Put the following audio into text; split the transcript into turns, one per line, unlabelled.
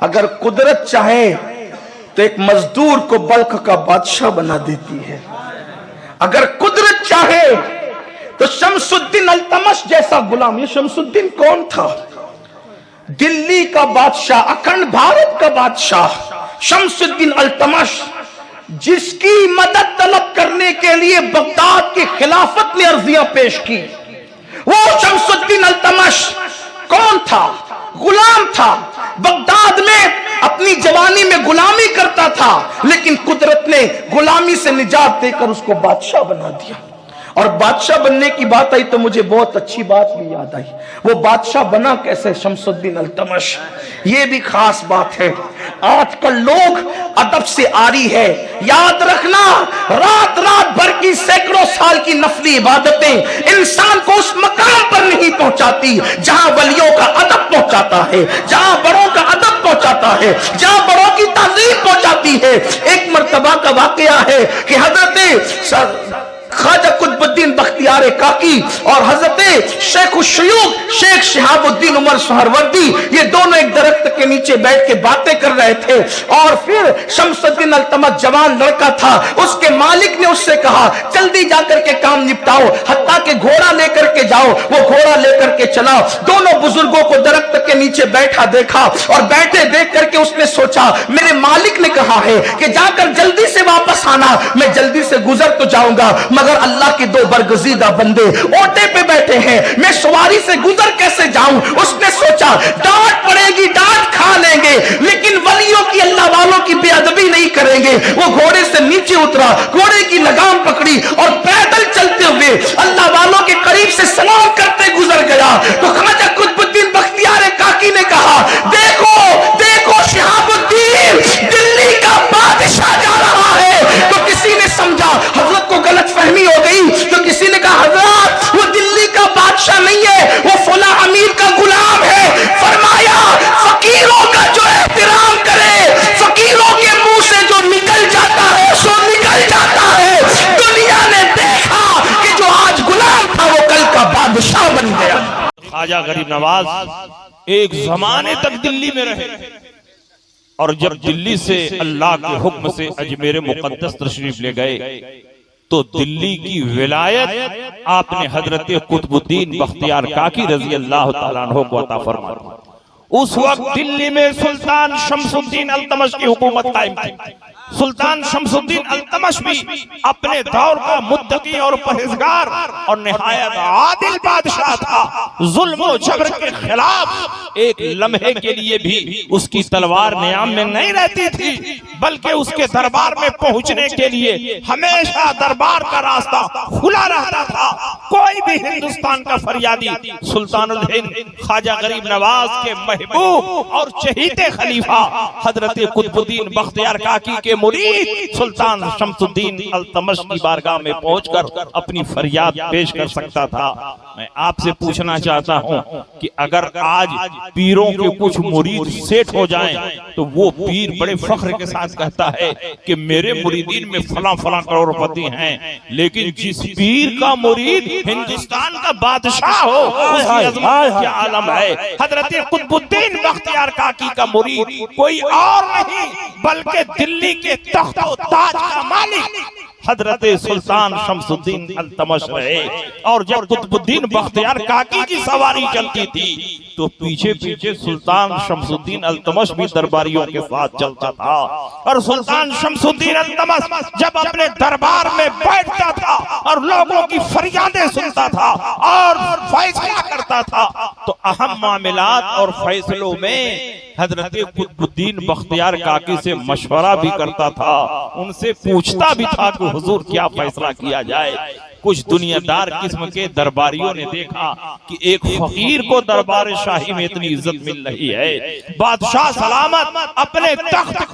अगर कुदरत चाहे तो एक मजदूर को बल्ख का बादशाह बना देती है। अगर कुदरत चाहे तो शमसुद्दीन अल्तमश जैसा गुलाम, ये शमसुद्दीन कौन था? दिल्ली का बादशाह, अखंड भारत का बादशाह शमसुद्दीन अल्तमश, जिसकी मदद तलब करने के लिए बगदाद की खिलाफत ने अर्जियां पेश की। वो शमसुद्दीन अल्तमश कौन था? गुलाम था, बगदाद में अपनी जवानी में गुलामी करता था, लेकिन कुदरत ने गुलामी से निजात देकर उसको बादशाह बना दिया। और बादशाह बनने की बात आई तो मुझे बहुत अच्छी बात भी याद आई। वो बादशाह बना कैसे? शमसुद्दीन अल्तमश। ये भी खास बात है, आजकल लोग अदब से आरी है। याद रखना, रात रात भर की सैकड़ों साल की नफली इबादतें इंसान को उस मकाम पर नहीं पहुंचाती जहां वलियों का अदब पहुंचाता है, जहां बड़ों का अदब पहुंचाता है, जहां बड़ों की ताज़ीम पहुंचाती है। एक मर्तबा का वाकया है कि हजरत ख्वाजा कुतुबुद्दीन बख्तियार काकी और हजरत शेख उश्शयूख शेख शिहाबुद्दीन उमर सुहरवर्दी, ये दोनों एक दरख्त के नीचे बैठ के बातें कर रहे थे। और फिर शमसुद्दीन अल्तमश जवान लड़का था, उसके मालिक ने उससे कहा जल्दी जाकर के काम निपटाओ, हत्ता के घोड़ा लेकर के जाओ। वो घोड़ा लेकर के चला। दोनों बुजुर्गों को दरख्त के नीचे बैठा देखा और बैठे देख करके उसने सोचा मेरे मालिक ने कहा है कि जाकर जल्दी से वापस आना, मैं जल्दी से गुजर तो जाऊंगा, मगर अल्लाह के दो बरगजीदा बंदे ओटे पे बैठे हैं, मैं सवारी से गुजर कैसे जाऊं? उसने सोचा डांट पड़ेगी, डांट खा लेंगे, लेकिन वलियों की, अल्लाह वालों की बेअदबी नहीं करेंगे। वो घोड़े से नीचे उतरा, घोड़े की लगाम पकड़ी और पैदल चलते हुए अल्लाह वालों के करीब से सलाम करते गुजर गया। तो ख्वाजा कुतुबुद्दीन बख्तियार काकी ने कहा देखो देखो शिहाबुद्दीन, दिल्ली का बादशाह जा रहा है। तो किसी ने समझा, हजरत को गलत फहमी हो गई, तो किसी ने कहा हजरत वो दिल्ली का बादशाह नहीं है, वो फला अमीर का गुलाम है। फरमाया फकीरों का जो एहतराम करे, फकीरों के मुंह से जो निकल जाता है सो निकल जाता है। दुनिया ने देखा कि जो आज गुलाम था वो कल का बादशाह बन गया।
ख्वाजा गरीब नवाज एक जमाने तक दिल्ली में रहे, और जब दिल्ली से अल्लाह के हुक्म से अजमेर मुकद्दस तशरीफ ले गए तो दिल्ली की विलायत आपने हजरत कुतुबुद्दीन बख्तियार काकी रजी अल्लाह तआला अन्हु को अता फरमा दी। उस वक्त दिल्ली में सुल्तान शमसुद्दीन अल्तमश की हुकूमत कायम थी। सुल्तान शमसुद्दीन अल्तमश भी अपने दौर का मुत्तकी और परहेजगार और निहायत आदिल बादशाह था। जुल्म और जबर के खिलाफ एक लम्हे के लिए भी उसकी तलवार नियाम में नहीं रहती थी, बल्कि उसके दरबार में पहुंचने के लिए हमेशा दरबार का रास्ता खुला रहता था। कोई भी हिंदुस्तान का फरियादी सुल्तानुल हिंद ख्वाजा गरीब नवाज के महबूब और चहीते खलीफा हजरत कुतुबुद्दीन बख्तियार काकी के मुरीद सुल्तान शमसुद्दीन अल्तमश की बारगाह में पहुंचकर अपनी फरियाद पेश कर सकता था। मैं आपसे पूछना चाहता हूं कि अगर आज पीरों के कुछ मुरीद सेठ हो जाएं तो वो पीर बड़े फख्र के साथ कहता है कि मेरे मुरीदीन में फला फला करोड़पति हैं, लेकिन जिस पीर का मुरीद हिंदुस्तान का बादशाह हो उसकी अज़मत क्या आलम है। हजरत कुतुबुद्दीन बख्तियार काकी का मुरीद कोई और नहीं बल्कि दिल्ली के तख्त और ताज का मालिक हजरत सुल्तान शमसुद्दीन अल्तमश रहे। और जब कुतुबुद्दीन बख्तियार काकी की सवारी चलती थी तो पीछे पीछे सुल्तान शमसुद्दीन अल्तमश भी दरबारियों के साथ चलता था। और सुल्तान शमसुद्दीन अल्तमश जब अपने दरबार में बैठता था और लोगों की फरियादें सुनता था और फैसला करता था तो अहम मामलात और फैसलों में हजरत कुतुबुद्दीन बख्तियार काकी से मशवरा भी करता था, उनसे पूछता भी था कि हुजूर क्या फैसला किया जाए। कुछ दुनियादार किस्म के दरबारियों ने देखा कि एक फकीर को दरबार शाही में इतनी इज्जत मिल रही है, बादशाह सलामत अपने तख्त के